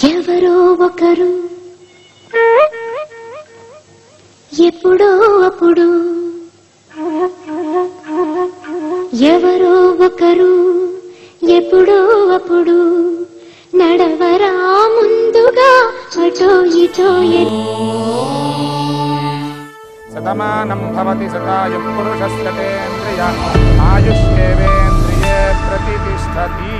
ఎవరో ఒకరు ఎప్పుడో అప్పుడు ఎవరో ఒకరు ఎప్పుడో అప్పుడు నడవరా ముందుగా అటో ఇటో శతమానం భవతి శతాయుః పురుషస్యతేంద్రియ ఆయుష్యేవేంద్రియే ప్రతిష్ఠతి.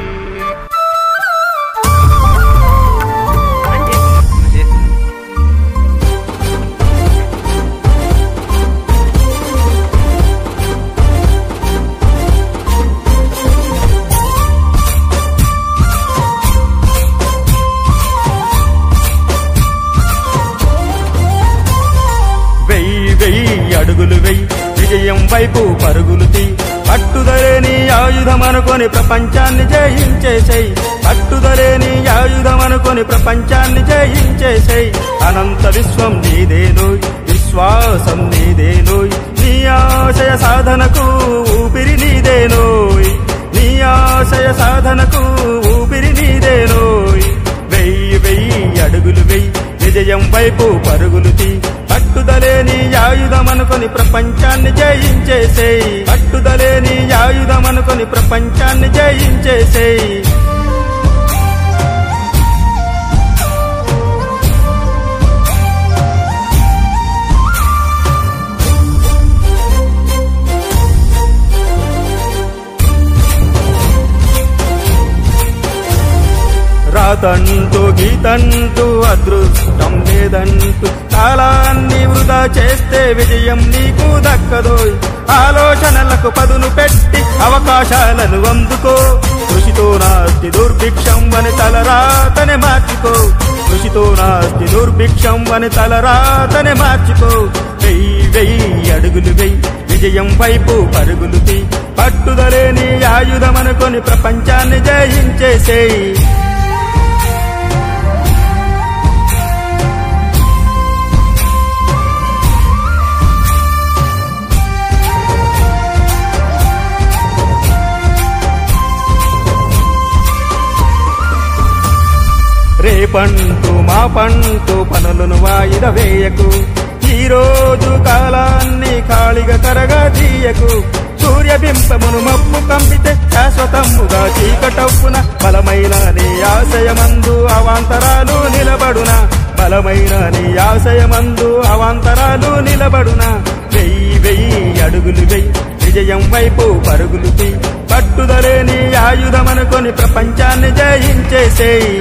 అడుగులు వెయ్యి విజయం వైపు పరుగులు తీ పట్టుదలేని ఆయుధమనుకొని ప్రపంచాన్ని జయించేసేయ్ పట్టుదలేని ఆయుధమనుకొని ప్రపంచాన్ని జయించేసేయ్ అనంత విశ్వం నీదేనోయ్ విశ్వాసం నీదేనోయ్ నీ ఆశయ సాధనకు ఊపిరి నీదేనోయ్ నీ ఆశయ సాధనకు ఊపిరి నీదేనోయ్ వెయ్యి వెయ్యి అడుగులు వెయ్యి విజయం వైపు పరుగులు తీ పట్టుదలేని ఆయుధమనుకొని ప్రపంచాన్ని జయించేసేయ్ పట్టుదలేని ఆయుధమనుకొని ప్రపంచాన్ని జయించేసేయ్. రాతంటూ గీతంటూ అదృష్టం లేదంటూ కాలాన్ని వృధా చేస్తే విజయం నీకు దక్కదోయ్ ఆలోచనలకు పదును పెట్టి అవకాశాలను అందుకో కృషితో నాస్తి దుర్భిక్షం అని తలరాతనే మార్చుకో కృషితో నాస్తి దుర్భిక్షం అని తలరాతనే మార్చుకో వెయ్యి వెయ్యి అడుగులు వెయ్యి విజయం వైపు పరుగులు తీ పట్టుదలేని ఆయుధమనుకొని ప్రపంచాన్ని జయించేసేయ్. రేపంటూ మాపంటూ పనులను వాయిదా వేయకు ఈరోజు కాలాన్ని ఖాళీగా కరగా తీయకు సూర్యబింబమును మబ్బు కంపితే శాశ్వతముగా చీకటవ్వున బలమైన నీ ఆశయమందు అవాంతరాలు నిలబడునా బలమైన నీ ఆశయమందు అవాంతరాలు నిలబడునా వెయ్యి వెయ్యి అడుగులు వెయ్యి విజయం వైపు పరుగులు తీ పట్టుదలేని ఆయుధమనుకొని ప్రపంచాన్ని జయించేసేయ్.